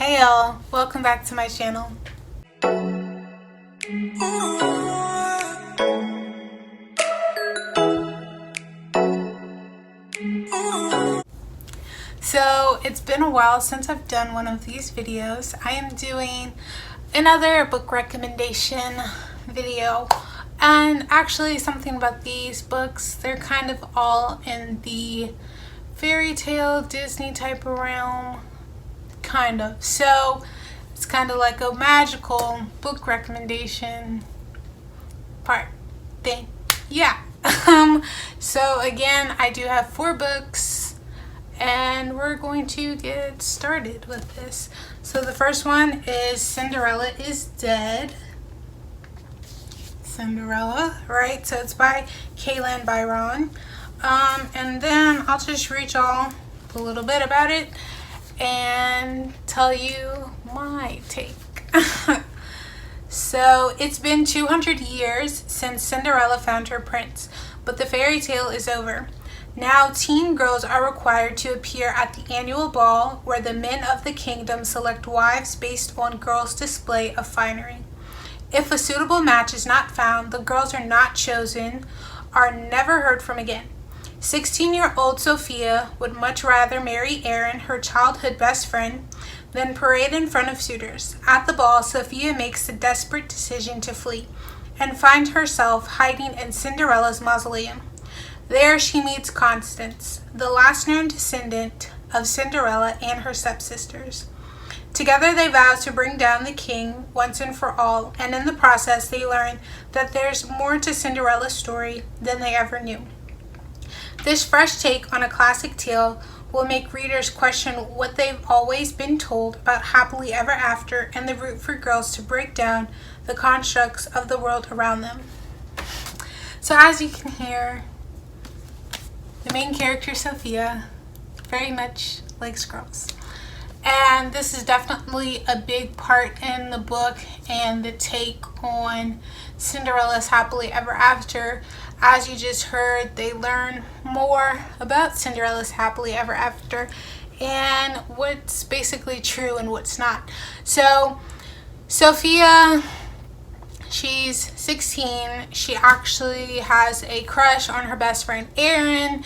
Hey y'all, welcome back to my channel. So it's been a while since I've done one of these videos. I am doing another book recommendation video, and actually something about these books, they're kind of all in the fairy tale Disney type of realm, kind of. So it's kind of like a magical book recommendation part thing. Yeah. So again, I do have 4 books and we're going to get started with this. So the first one is Cinderellas Dead. Cinderella, right? So it's by Kalynn Bayron. And then I'll just read y'all a little bit about it and tell you my take. So it's been 200 years since Cinderella found her prince, but the fairy tale is over. Now teen girls are required to appear at the annual ball where the men of the kingdom select wives based on girls' display of finery. If a suitable match is not found, the girls are not chosen, are never heard from again. 16-year-old Sophia would much rather marry Erin, her childhood best friend, than parade in front of suitors. At the ball, Sophia makes the desperate decision to flee and find herself hiding in Cinderella's mausoleum. There she meets Constance, the last known descendant of Cinderella and her stepsisters. Together they vow to bring down the king once and for all, and in the process they learn that there's more to Cinderella's story than they ever knew. This fresh take on a classic tale will make readers question what they've always been told about happily ever after and the route for girls to break down the constructs of the world around them. So as you can hear, the main character, Sophia, very much likes girls. And this is definitely a big part in the book and the take on Cinderella's happily ever after. As you just heard, they learn more about Cinderella's happily ever after and what's basically true and what's not. So Sophia, she's 16. She actually has a crush on her best friend Erin,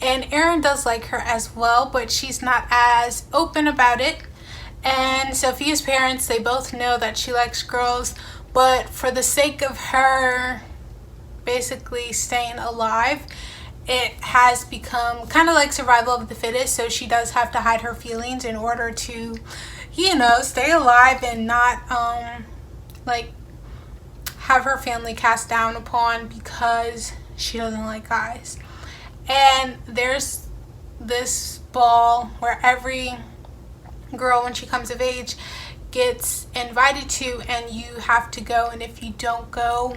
and Erin does like her as well, but she's not as open about it. And Sophia's parents, they both know that she likes girls, but for the sake of her basically staying alive, it has become kind of like survival of the fittest. So she does have to hide her feelings in order to, stay alive and not have her family cast down upon because she doesn't like guys. And there's this ball where every girl, when she comes of age, gets invited to, and you have to go, and if you don't go,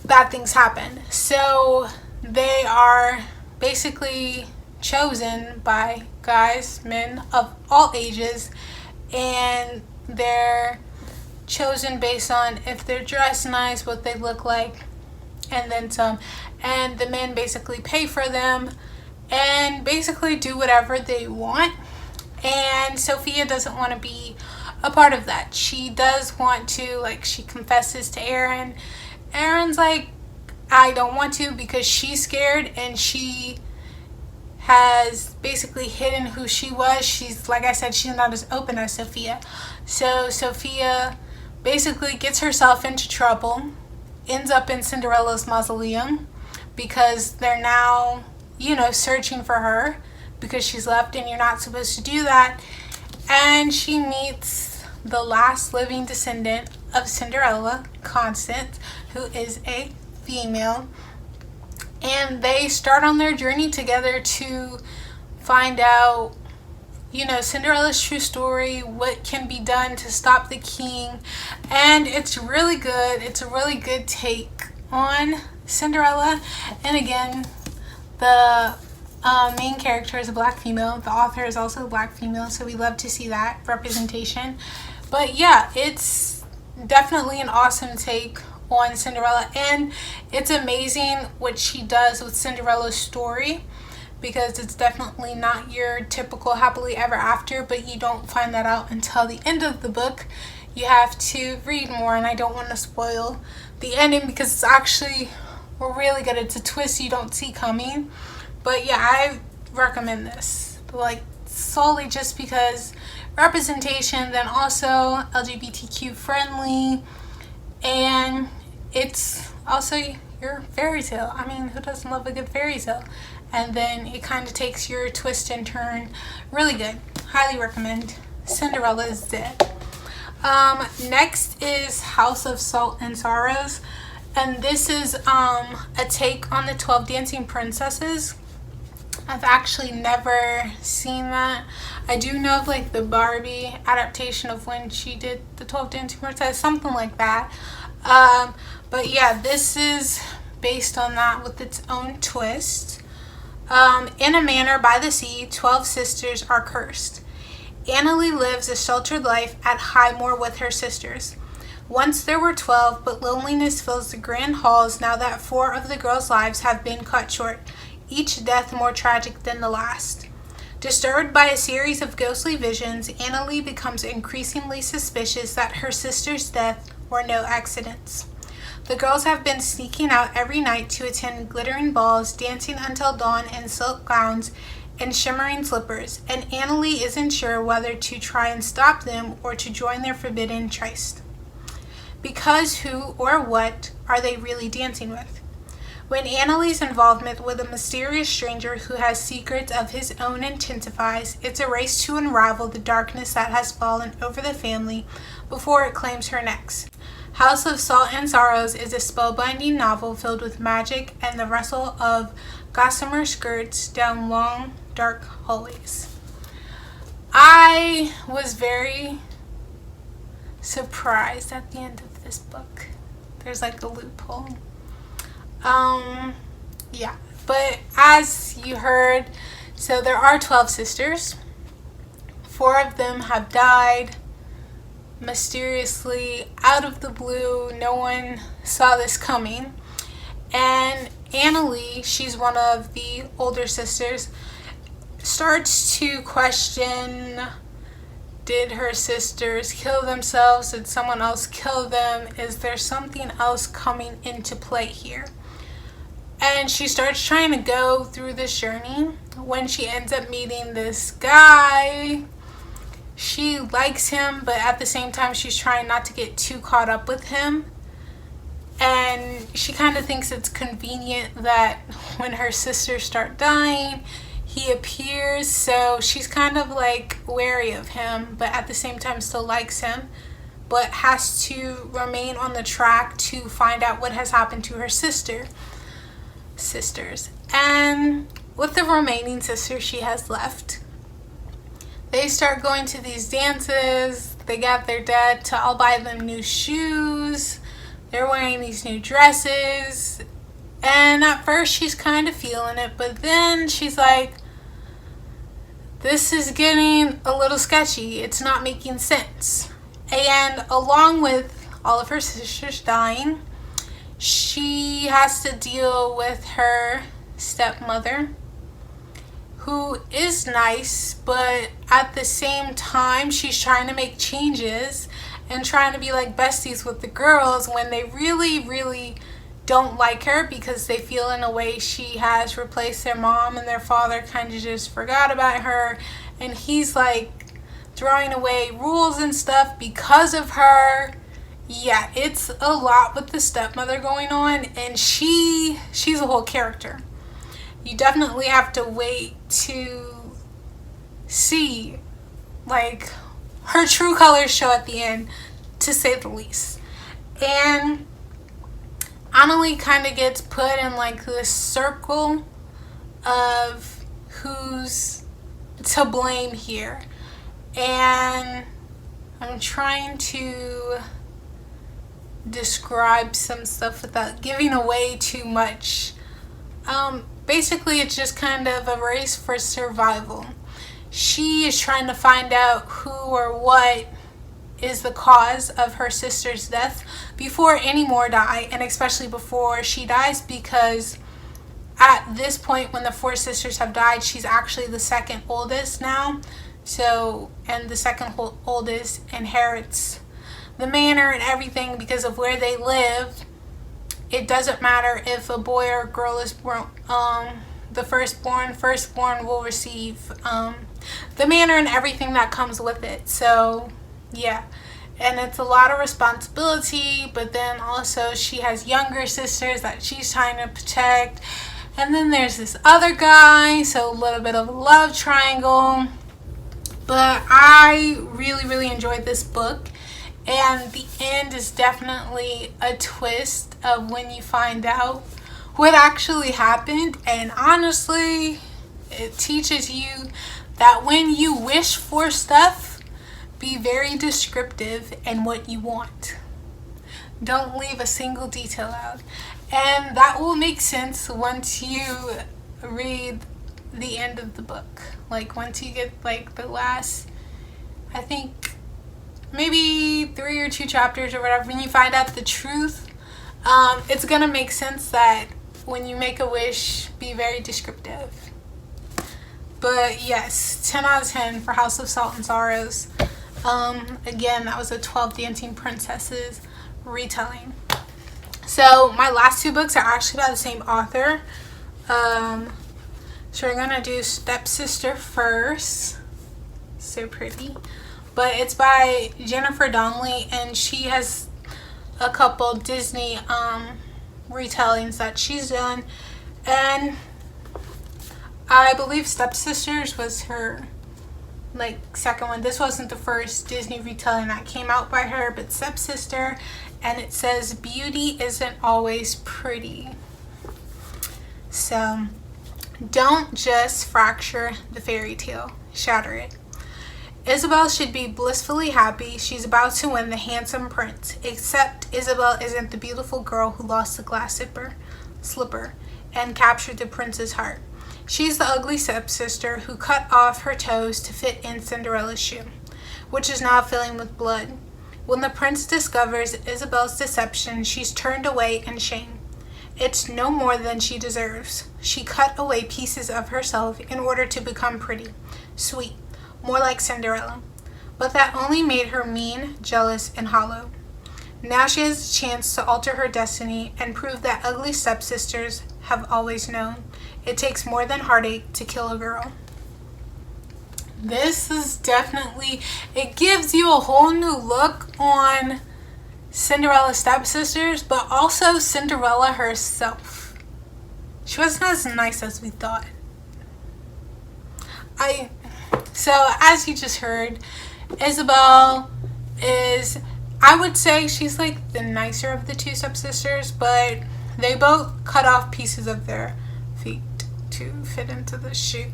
bad things happen. So they are basically chosen by guys, men of all ages, and they're chosen based on if they're dressed nice, what they look like, and then some. And the men basically pay for them and basically do whatever they want. And Sophia doesn't want to be a part of that. She does want to, she confesses to Erin. Erin's like, I don't want to, because she's scared and she has basically hidden who she was. She's, like I said, she's not as open as Sophia. So Sophia basically gets herself into trouble, ends up in Cinderella's mausoleum because they're now, searching for her because she's left, and you're not supposed to do that. And she meets the last living descendant of Cinderella, Constance, who is a female, and they start on their journey together to find out, Cinderella's true story, what can be done to stop the king. And it's really good. It's a really good take on Cinderella. And again, the main character is a black female. The author is also a black female, so we love to see that representation. But yeah, it's definitely an awesome take on Cinderella, and it's amazing what she does with Cinderella's story, because it's definitely not your typical happily ever after, but you don't find that out until the end of the book. You have to read more, and I don't want to spoil the ending because it's actually really good. It's a twist you don't see coming. But yeah, I recommend this, like, solely just because representation, then also LGBTQ friendly, and it's also your fairy tale. I mean, who doesn't love a good fairy tale? And then it kind of takes your twist and turn. Really good. Highly recommend Cinderellas Dead. Next is House of Salt and Sorrows, and this is a take on the 12 Dancing Princesses. I've actually never seen that. I do know of like the Barbie adaptation of when she did the 12 Dancing Princesses, something like that. But yeah, this is based on that with its own twist. In a manor by the sea, 12 sisters are cursed. Donnelly lives a sheltered life at Highmore with her sisters. Once there were 12, but loneliness fills the grand halls now that 4 of the girls' lives have been cut short, each death more tragic than the last. Disturbed by a series of ghostly visions, Donnelly becomes increasingly suspicious that her sister's death were no accidents. The girls have been sneaking out every night to attend glittering balls, dancing until dawn in silk gowns and shimmering slippers, and Donnelly isn't sure whether to try and stop them or to join their forbidden tryst. Because who or what are they really dancing with? When Donnelly's involvement with a mysterious stranger who has secrets of his own intensifies, it's a race to unravel the darkness that has fallen over the family before it claims her next. House of Salt and Sorrows is a spellbinding novel filled with magic and the rustle of gossamer skirts down long, dark hallways. I was very surprised at the end of this book. There's like a loophole. Yeah, but as you heard, so there are 12 sisters. 4 of them have died mysteriously out of the blue. No one saw this coming. And Donnelly, she's one of the older sisters, starts to question, did her sisters kill themselves? Did someone else kill them? Is there something else coming into play here? And she starts trying to go through this journey. When she ends up meeting this guy, she likes him, but at the same time she's trying not to get too caught up with him. And she kind of thinks it's convenient that when her sisters start dying, he appears. So she's kind of like wary of him, but at the same time still likes him, but has to remain on the track to find out what has happened to her sisters. And with the remaining sisters she has left, they start going to these dances. They got their dad to all buy them new shoes. They're wearing these new dresses. And at first she's kind of feeling it, but then she's like, this is getting a little sketchy. It's not making sense. And along with all of her sisters dying, she has to deal with her stepmother, who is nice, but at the same time she's trying to make changes and trying to be like besties with the girls when they really don't like her because they feel in a way she has replaced their mom and their father kind of just forgot about her, and he's like throwing away rules and stuff because of her. Yeah, it's a lot with the stepmother going on, and she's a whole character. You definitely have to wait to see like her true colors show at the end, to say the least. And Donnelly kind of gets put in like this circle of who's to blame here, and I'm trying to describe some stuff without giving away too much. Basically it's just kind of a race for survival. She is trying to find out who or what is the cause of her sister's death before any more die, and especially before she dies, because at this point, when the four sisters have died, she's actually the second oldest now. So, and the second oldest inherits the manor and everything because of where they live. It doesn't matter if a boy or a girl is born. The firstborn will receive the manor and everything that comes with it. So, yeah. And it's a lot of responsibility, but then also she has younger sisters that she's trying to protect. And then there's this other guy, so a little bit of a love triangle. But I really, really enjoyed this book. And the end is definitely a twist of when you find out what actually happened. And honestly, it teaches you that when you wish for stuff, be very descriptive in what you want. Don't leave a single detail out. And that will make sense once you read the end of the book. Like once you get like the last, I think maybe 3 or 2 chapters or whatever, when you find out the truth, it's gonna make sense that when you make a wish, be very descriptive. But yes, 10 out of 10 for House of Salt and Sorrows. Again, that was a 12 Dancing Princesses retelling. So my last 2 books are actually by the same author. So we're gonna do Stepsister first. So pretty. But it's by Jennifer Donnelly, and she has a couple Disney retellings that she's done. And I believe Stepsisters was her like second one. This wasn't the first Disney retelling that came out by her, but Stepsister, and it says beauty isn't always pretty. So don't just fracture the fairy tale, shatter it. Isabel should be blissfully happy she's about to win the handsome prince, except Isabel isn't the beautiful girl who lost the glass slipper and captured the prince's heart. She's the ugly stepsister who cut off her toes to fit in Cinderella's shoe, which is now filling with blood. When the prince discovers Isabel's deception, she's turned away in shame. It's no more than she deserves. She cut away pieces of herself in order to become pretty, sweet, more like Cinderella. But that only made her mean, jealous, and hollow. Now she has a chance to alter her destiny and prove that ugly stepsisters have always known. It takes more than heartache to kill a girl. This is definitely, it gives you a whole new look on Cinderella's stepsisters, but also Cinderella herself. She wasn't as nice as we thought. So as you just heard, Isabel is, I would say she's like the nicer of the 2 stepsisters, but they both cut off pieces of their feet to fit into the shoe.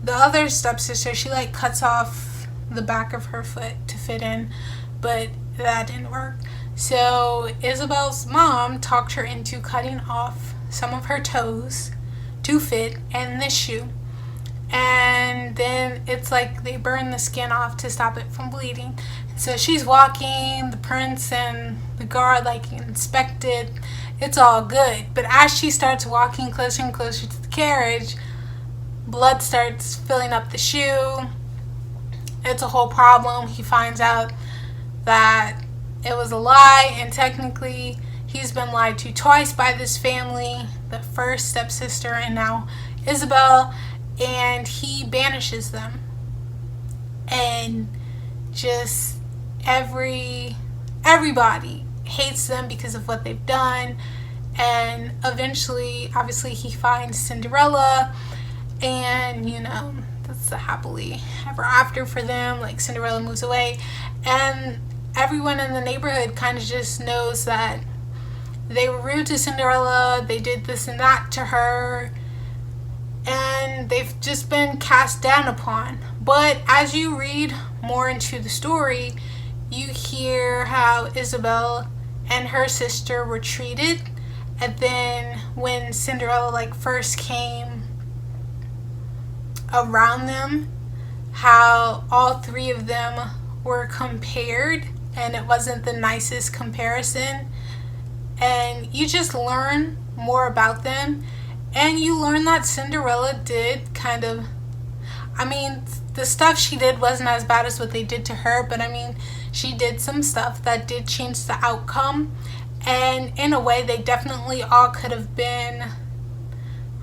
The other stepsister, she like cuts off the back of her foot to fit in, but that didn't work. So Isabel's mom talked her into cutting off some of her toes to fit in this shoe. And then it's like they burn the skin off to stop it from bleeding. So she's walking, the prince and the guard like inspect it. It's all good. But as she starts walking closer and closer to the carriage, blood starts filling up the shoe. It's a whole problem. He finds out that it was a lie, and technically he's been lied to twice by this family, the first stepsister and now Isabel, and he banishes them. And just everybody hates them because of what they've done. And eventually, obviously, he finds Cinderella, and you know, that's the happily ever after for them. Like, Cinderella moves away, and everyone in the neighborhood kind of just knows that they were rude to Cinderella, they did this and that to her, and they've just been cast down upon. But as you read more into the story, you hear how Isabel and her sister were treated, and then when Cinderella like first came around them, how all 3 of them were compared, and it wasn't the nicest comparison. And you just learn more about them, And you learn that Cinderella did kind of, I mean, the stuff she did wasn't as bad as what they did to her, but I mean, she did some stuff that did change the outcome. And in a way, they definitely all could have been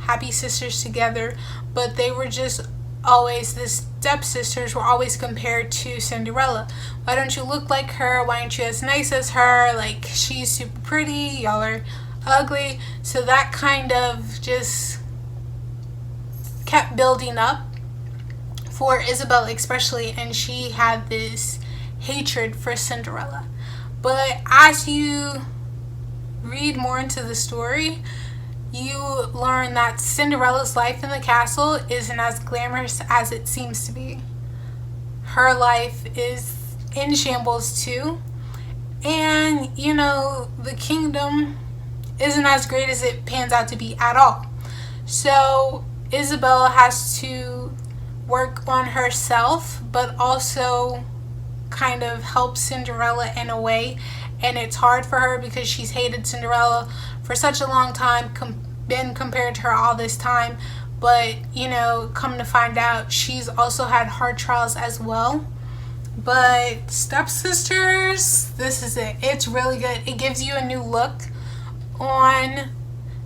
happy sisters together, but they were just always, the stepsisters were always compared to Cinderella. Why don't you look like her? Why aren't you as nice as her? Like, she's super pretty, y'all are ugly. So that kind of just kept building up for Isabel especially, and she had this hatred for Cinderella. But as you read more into the story, you learn that Cinderella's life in the castle isn't as glamorous as it seems to be. Her life is in shambles too, and you know, the kingdom isn't as great as it pans out to be at all. So Isabel has to work on herself, but also kind of help Cinderella in a way. And it's hard for her because she's hated Cinderella for such a long time, been compared to her all this time. But, you know, come to find out, she's also had hard trials as well. But Stepsisters, this is it. It's really good. It gives you a new look on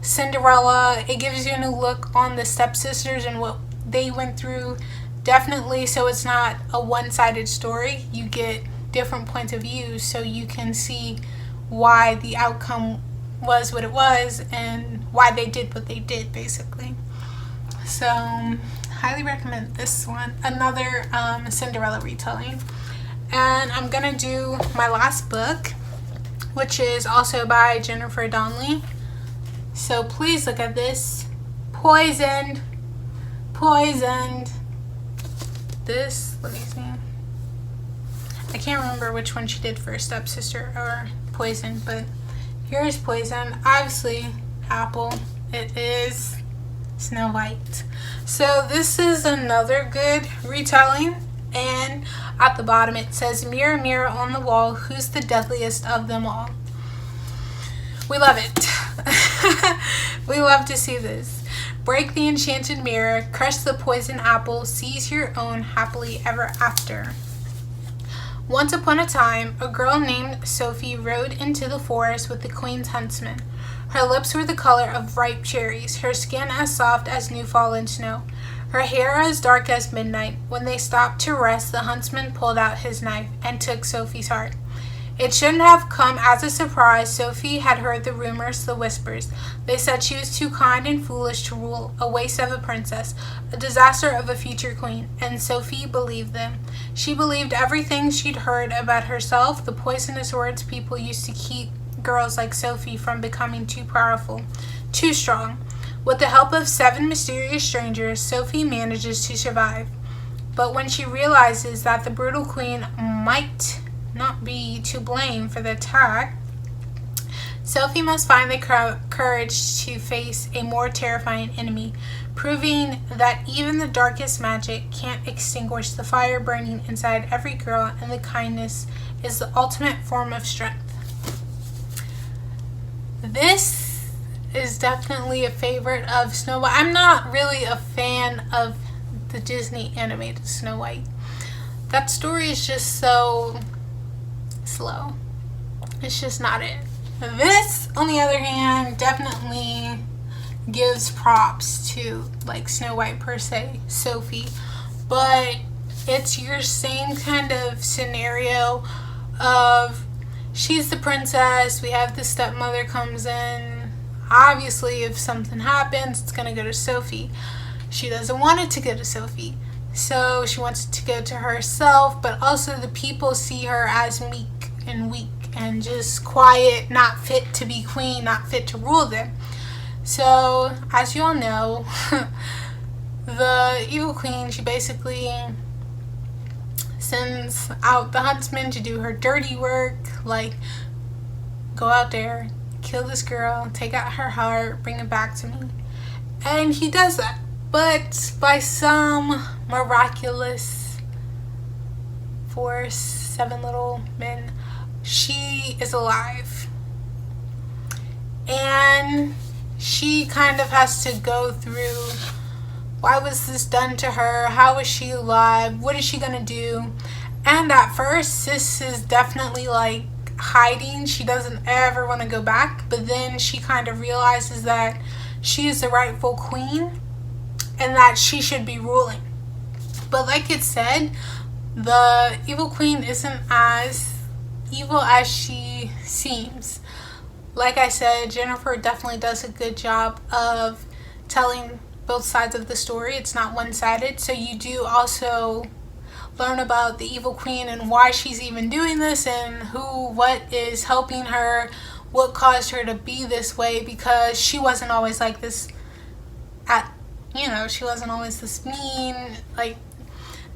Cinderella. It gives you a new look on the stepsisters and what they went through. Definitely, so it's not a one-sided story. You get different points of view, so you can see why the outcome was what it was and why they did what they did, basically. So highly recommend this one. Another Cinderella retelling. And I'm gonna do my last book, which is also by Jennifer Donnelly. So please look at this. Poisoned. This, let me see. I can't remember which one she did for Stepsister or Poison, but here's Poison. Obviously, apple. It is Snow White. So this is another good retelling. And at the bottom it says, "Mirror, mirror on the wall, who's the deadliest of them all?" We love it. We love to see this. Break the enchanted mirror, crush the poison apple, seize your own happily ever after. Once upon a time, a girl named Sophie rode into the forest with the queen's huntsman. Her lips were the color of ripe cherries, her skin as soft as new fallen snow, her hair as dark as midnight. When they stopped to rest, the huntsman pulled out his knife and took Sophie's heart. It shouldn't have come as a surprise. Sophie had heard the rumors, the whispers. They said she was too kind and foolish to rule, a waste of a princess, a disaster of a future queen, and Sophie believed them. She believed everything she'd heard about herself, the poisonous words people used to keep girls like Sophie from becoming too powerful, too strong. With the help of 7 mysterious strangers, Sophie manages to survive. But when she realizes that the brutal queen might not be to blame for the attack, Sophie must find the courage to face a more terrifying enemy, proving that even the darkest magic can't extinguish the fire burning inside every girl, and the kindness is the ultimate form of strength. This is definitely a favorite of Snow White. I'm not really a fan of the Disney animated Snow White. That story is just so slow. It's just not it. This, on the other hand, definitely gives props to like Snow White per se, Sophie, but it's your same kind of scenario of she's the princess, we have the stepmother comes in. Obviously, if something happens, it's gonna go to Sophie. She doesn't want it to go to Sophie, so she wants it to go to herself, but also the people see her as meek and weak and just quiet, not fit to be queen, not fit to rule them. So, as you all know, the evil queen, she basically sends out the huntsman to do her dirty work, like, go out there, kill this girl, take out her heart, bring it back to me. And he does that. But by some miraculous force, 7 little men, she is alive. And she kind of has to go through, why was this done to her? How is she alive? What is she gonna do? And at first, Sis is definitely like hiding. She doesn't ever want to go back. But then she kind of realizes that she is the rightful queen and that she should be ruling. But like it said, the evil queen isn't as evil as she seems. Like I said, Jennifer definitely does a good job of telling both sides of the story. It's not one-sided. So you do also learn about the evil queen and why she's even doing this, and what is helping her, what caused her to be this way, because she wasn't always like this she wasn't always this mean, like,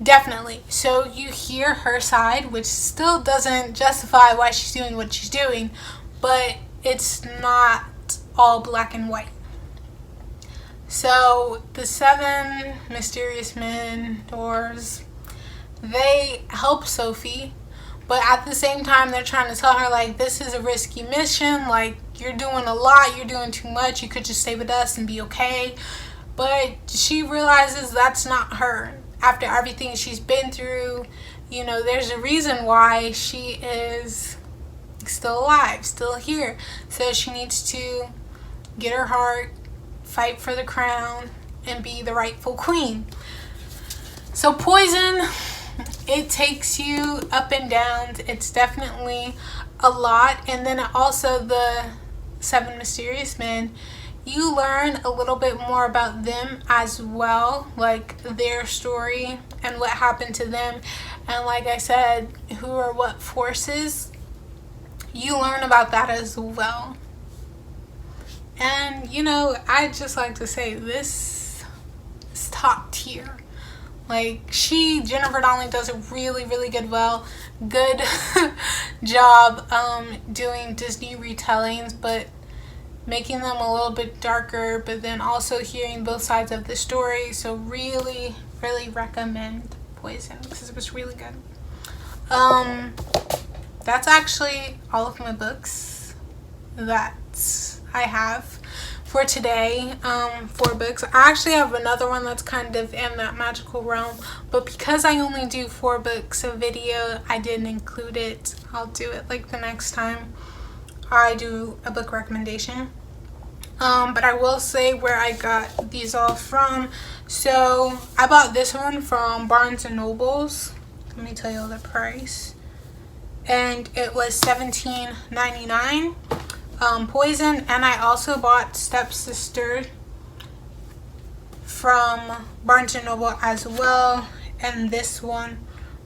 definitely. So you hear her side, which still doesn't justify why she's doing what she's doing, but it's not all black and white. So the 7 mysterious men, doors, they help Sophie, but at the same time they're trying to tell her, like, this is a risky mission, like, you're doing a lot, you're doing too much, you could just stay with us and be okay. But she realizes that's not her. After everything she's been through, there's a reason why she is still alive, still here. So she needs to get her heart, fight for the crown, and be the rightful queen. So Poison, it takes you up and down. It's definitely a lot. And then also the 7 mysterious men, you learn a little bit more about them as well, like their story and what happened to them. And like I said, who or what forces, you learn about that as well. And I just like to say, this is top tier. Like, Jennifer Donnelly does a really, really good job doing Disney retellings, but making them a little bit darker, but then also hearing both sides of the story. So really, really recommend Poison because it was really good. That's actually all of my books that I have for today. 4 books. I actually have another one that's kind of in that magical realm, but because I only do 4 books a video, I didn't include it. I'll do it like the next time I do a book recommendation. But I will say where I got these all from. So I bought this one from Barnes and Nobles. Let me tell you the price. And it was $17.99. Poison, and I also bought Stepsister from Barnes and Noble as well, and this one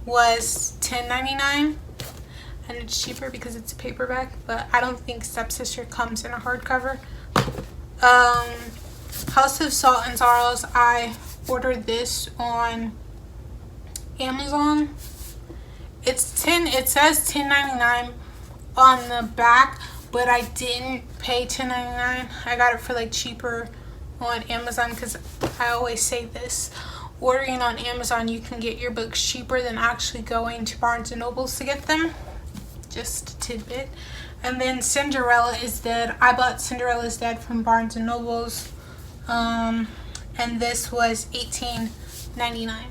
was $10.99, and it's cheaper because it's a paperback, but I don't think Stepsister comes in a hardcover. House of Salt and Sorrows, I ordered this on Amazon. It says $10.99 on the back, but I didn't pay $10.99. I got it for like cheaper on Amazon, because I always say this, ordering on Amazon, you can get your books cheaper than actually going to Barnes and Nobles to get them. Just a tidbit. And then Cinderella is Dead. I bought Cinderella's Dead from Barnes and Nobles, and this was $18.99.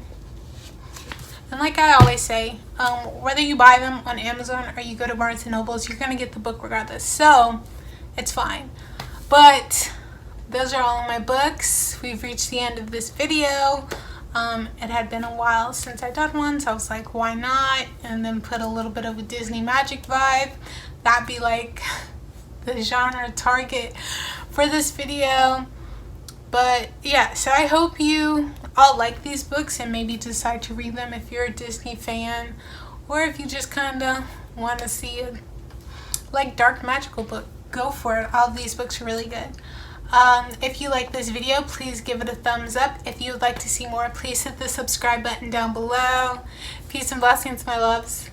And like I always say, whether you buy them on Amazon or you go to Barnes & Nobles, you're going to get the book regardless. So, it's fine. But, those are all of my books. We've reached the end of this video. It had been a while since I done one, so I was like, why not? And then put a little bit of a Disney magic vibe. That'd be like the genre target for this video. But yeah, so I hope you all like these books and maybe decide to read them if you're a Disney fan, or if you just kind of want to see a like dark magical book, go for it. All of these books are really good. If you like this video, please give it a thumbs up. If you would like to see more, please hit the subscribe button down below. Peace and blessings, my loves.